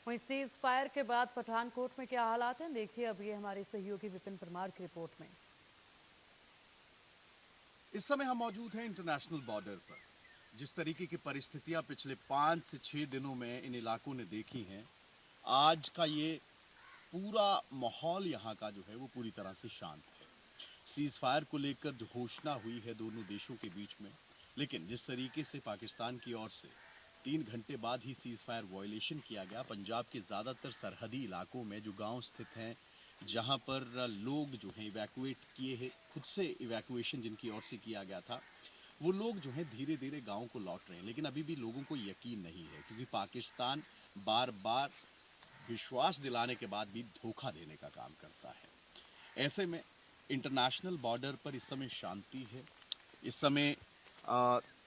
वहीं cease fire के बाद पठानकोट में क्या हालात हैं, देखिए अब ये हमारे सहयोगी विपिन परमार की रिपोर्ट में। इस समय हम मौजूद हैं इंटरनेशनल बॉर्डर पर। जिस तरीके की परिस्थितियां पिछले 5 से 6 दिनों में इन इलाकों ने देखी हैं, आज का ये पूरा माहौल यहाँ का जो है वो पूरी तरह से शांत है। सीज फायर को लेकर जो घोषणा हुई है दोनों देशों के बीच में, लेकिन जिस तरीके से पाकिस्तान की ओर से 3 घंटे बाद ही सीज फायर वायलेशन किया गया, पंजाब के ज़्यादातर सरहदी इलाकों में जो गांव स्थित हैं, जहां पर लोग जो हैं इवैक्यूएट किए हैं, खुद से इवैक्यूएशन जिनकी ओर से किया गया था, वो लोग जो हैं धीरे धीरे गाँव को लौट रहे हैं। लेकिन अभी भी लोगों को यकीन नहीं है, क्योंकि पाकिस्तान बार बार विश्वास दिलाने के बाद भी धोखा देने का काम करता है। ऐसे में इंटरनेशनल बॉर्डर पर इस समय शांति है। इस समय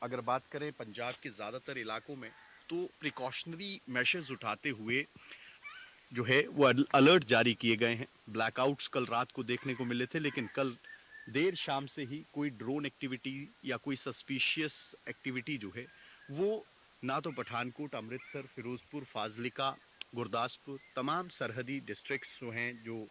अगर बात करें पंजाब के ज़्यादातर इलाकों में, तो प्रिकॉशनरी मेजर्स उठाते हुए जो है वो अलर्ट जारी किए गए हैं। ब्लैकआउट्स कल रात को देखने को मिले थे, लेकिन कल देर शाम से ही कोई ड्रोन एक्टिविटी या कोई सस्पिशियस एक्टिविटी जो है वो ना तो पठानकोट, अमृतसर, फिरोजपुर, फाजिलिका, गुरदासपुर, तमाम सरहदी डिस्ट्रिक्ट्स जो हैं जो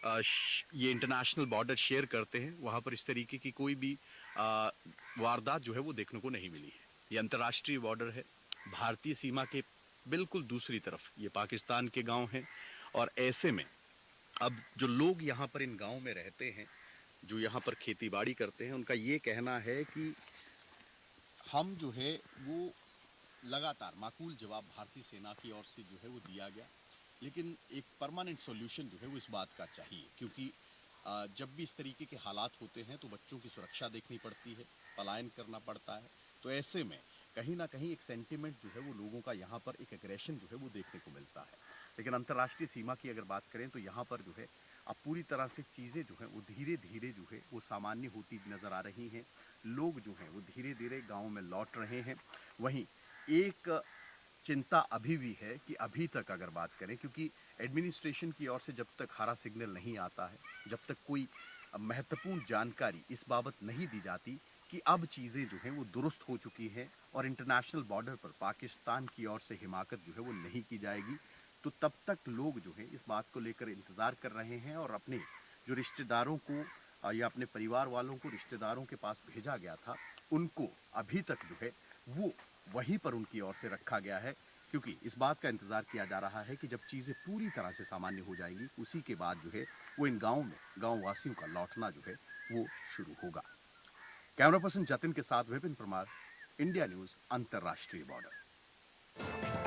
ये इंटरनेशनल बॉर्डर शेयर करते हैं, वहाँ पर इस तरीके की कोई भी वारदात जो है वो देखने को नहीं मिली है। ये अंतर्राष्ट्रीय बॉर्डर है, भारतीय सीमा के बिल्कुल दूसरी तरफ ये पाकिस्तान के गांव हैं। और ऐसे में अब जो लोग यहाँ पर इन गांव में रहते हैं, जो यहाँ पर खेती बाड़ी करते हैं, उनका ये कहना है कि हम जो है वो लगातार माकूल जवाब भारतीय सेना की ओर से जो है वो दिया गया, लेकिन एक परमानेंट सॉल्यूशन जो है वो इस बात का चाहिए, क्योंकि जब भी इस तरीके के हालात होते हैं तो बच्चों की सुरक्षा देखनी पड़ती है, पलायन करना पड़ता है। तो ऐसे में कहीं ना कहीं एक सेंटिमेंट जो है वो लोगों का यहाँ पर एक एग्रेशन जो है वो देखने को मिलता है। लेकिन अंतर्राष्ट्रीय सीमा की अगर बात करें तो यहाँ पर जो है अब पूरी तरह से चीज़ें जो हैं वो धीरे धीरे जो है वो सामान्य होती नज़र आ रही हैं। लोग जो हैं वो धीरे धीरे गाँव में लौट रहे हैं। वहीं एक चिंता अभी भी है कि अभी तक अगर बात करें, क्योंकि एडमिनिस्ट्रेशन की ओर से जब तक हरा सिग्नल नहीं आता है, जब तक कोई महत्वपूर्ण जानकारी इस बाबत नहीं दी जाती कि अब चीज़ें जो हैं वो दुरुस्त हो चुकी हैं और इंटरनेशनल बॉर्डर पर पाकिस्तान की ओर से हिमाकत जो है वो नहीं की जाएगी, तो तब तक लोग जो हैं इस बात को लेकर इंतज़ार कर रहे हैं और अपने जो रिश्तेदारों को या अपने परिवार वालों को रिश्तेदारों के पास भेजा गया था, उनको अभी तक जो है वो वहीं पर उनकी ओर से रखा गया है, क्योंकि इस बात का इंतज़ार किया जा रहा है कि जब चीज़ें पूरी तरह से सामान्य हो जाएंगी, उसी के बाद जो है वो इन गाँव में गाँव वासियों का लौटना जो है वो शुरू होगा। कैमरा पर्सन जतिन के साथ विपिन परमार, इंडिया न्यूज़, अंतर्राष्ट्रीय बॉर्डर।